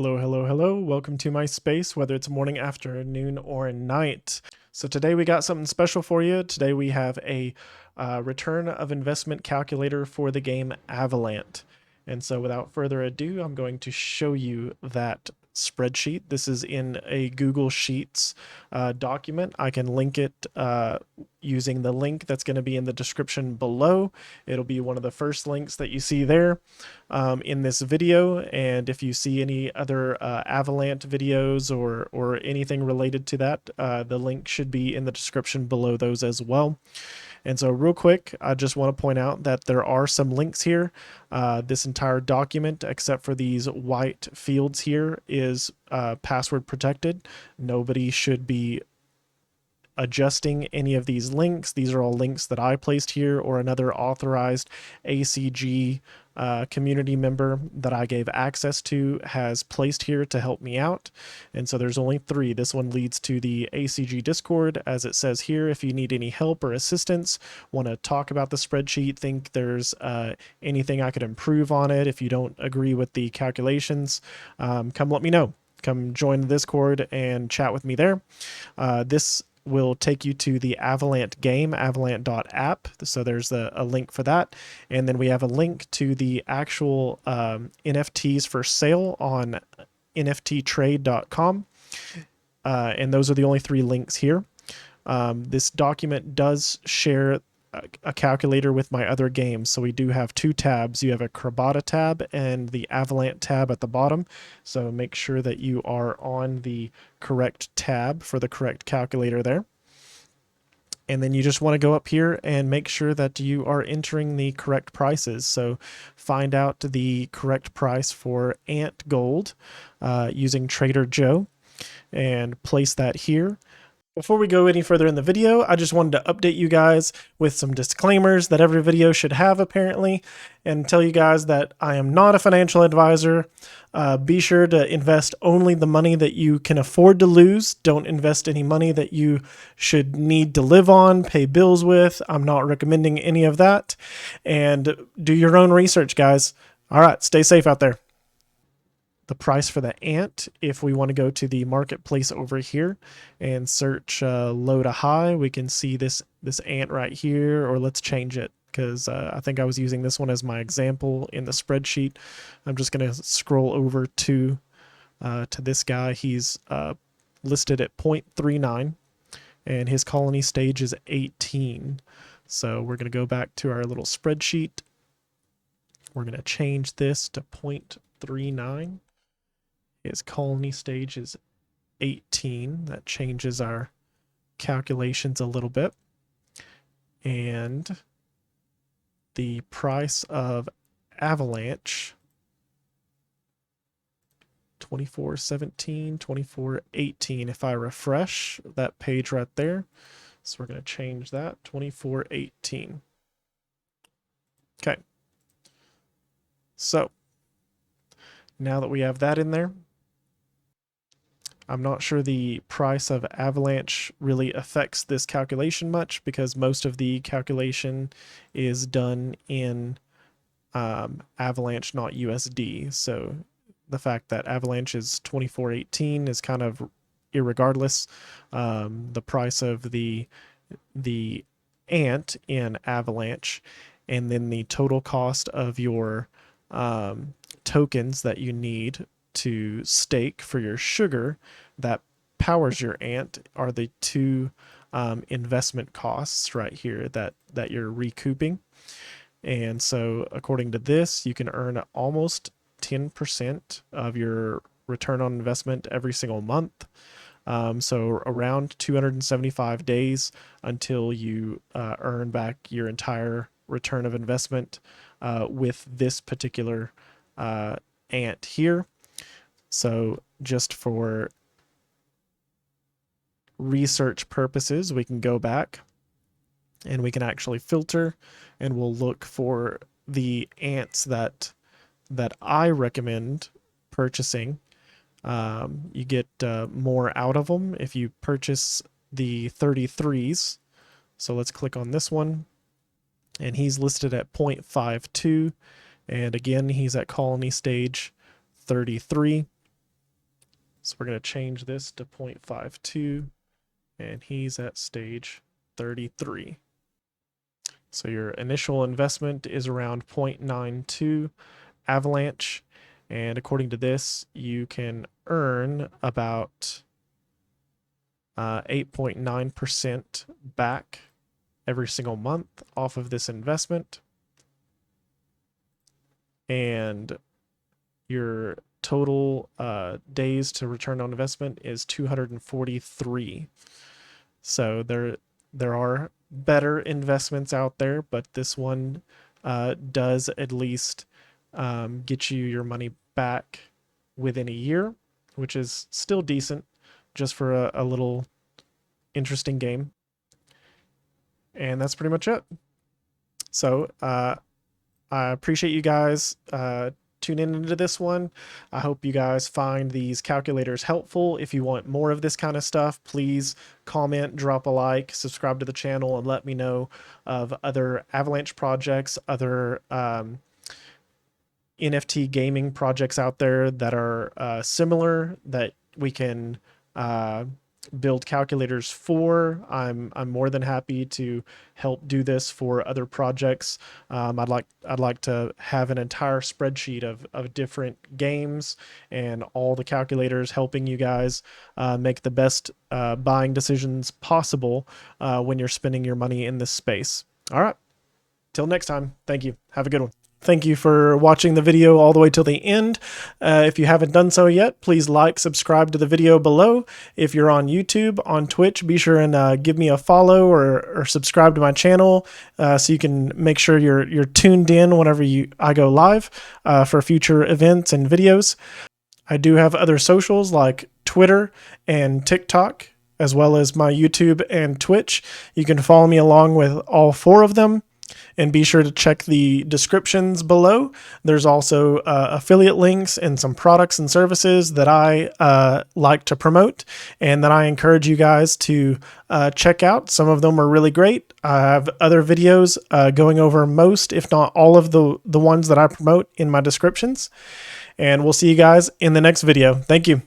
Hello, hello, hello. Welcome to my space, whether it's morning, afternoon, or night. So today we got something special for you. Today we have a return of investment calculator for the game Avalant. And so without further ado, I'm going to show you that spreadsheet. This is in a Google Sheets document. I can link it using the link that's going to be in the description below. It'll be one of the first links that you see there in this video. And if you see any other Avalant videos or anything related to that, the link should be in the description below those as well. And so real quick, I just want to point out that there are some links here. This entire document, except for these white fields here, is password protected. Nobody should be adjusting any of these links. These are all links that I placed here or another authorized ACG community member that I gave access to has placed here to help me out. And so there's only 3. This one leads to the ACG Discord, as it says here. If you need any help or assistance, want to talk about the spreadsheet, think there's anything I could improve on it, if you don't agree with the calculations, come let me know. Come join the Discord and chat with me there. This will take you to the Avalant game, avalant.app. So there's a link for that. And then we have a link to the actual NFTs for sale on nfttrade.com. And those are the only 3 links here. This document does share a calculator with my other games. So we do have 2 tabs. You have a Krabata tab and the Avalant tab at the bottom. So make sure that you are on the correct tab for the correct calculator there. And then you just want to go up here and make sure that you are entering the correct prices. So find out the correct price for Ant Gold using Trader Joe and place that here. Before we go any further in the video, I just wanted to update you guys with some disclaimers that every video should have apparently, and tell you guys that I am not a financial advisor. Be sure to invest only the money that you can afford to lose. Don't invest any money that you should need to live on, pay bills with. I'm not recommending any of that. And do your own research, guys. All right, stay safe out there. The price for the ant, if we want to go to the marketplace over here and search low to high, we can see this ant right here, or let's change it because I think I was using this one as my example in the spreadsheet. I'm just going to scroll over to this guy. He's listed at 0.39 and his colony stage is 18. So we're going to go back to our little spreadsheet. We're going to change this to 0.39. His colony stage is 18. That changes our calculations a little bit. And the price of Avalanche, 24.17, 24.18. If I refresh that page right there, so we're going to change that, 24.18. Okay. So now that we have that in there, I'm not sure the price of Avalanche really affects this calculation much because most of the calculation is done in Avalanche, not USD. So the fact that Avalanche is 24.18 is kind of irregardless. The price of the ant in Avalanche and then the total cost of your tokens that you need to stake for your sugar that powers your ant are the 2 investment costs right here that you're recouping. And so according to this, you can earn almost 10% of your return on investment every single month. So around 275 days until you earn back your entire return of investment with this particular ant here. So just for research purposes, we can go back and we can actually filter and we'll look for the ants that I recommend purchasing. You get more out of them if you purchase the 33s. So let's click on this one and he's listed at 0.52. And again, he's at colony stage 33. So we're going to change this to 0.52, and he's at stage 33. So your initial investment is around 0.92 Avalanche, and according to this, you can earn about 8.9% back every single month off of this investment. And your total days to return on investment is 243. So there are better investments out there, but this one does at least get you your money back within a year, which is still decent just for a little interesting game. And that's pretty much it. So I appreciate you guys tuning into this one. I hope you guys find these calculators helpful. If you want more of this kind of stuff, please comment, drop a like, subscribe to the channel, and let me know of other Avalanche projects, other NFT gaming projects out there that are similar that we can build calculators for. I'm more than happy to help do this for other projects. I'd like to have an entire spreadsheet of different games and all the calculators helping you guys make the best buying decisions possible when you're spending your money in this space. All right, till next time. Thank you. Have a good one. Thank you for watching the video all the way till the end. If you haven't done so yet, please like, subscribe to the video below. If you're on YouTube, on Twitch, be sure and give me a follow or subscribe to my channel so you can make sure you're tuned in whenever I go live for future events and videos. I do have other socials like Twitter and TikTok, as well as my YouTube and Twitch. You can follow me along with all 4 of them. And be sure to check the descriptions below. There's also affiliate links and some products and services that I like to promote and that I encourage you guys to check out. Some of them are really great. I have other videos going over most, if not all of the ones that I promote in my descriptions. And we'll see you guys in the next video. Thank you.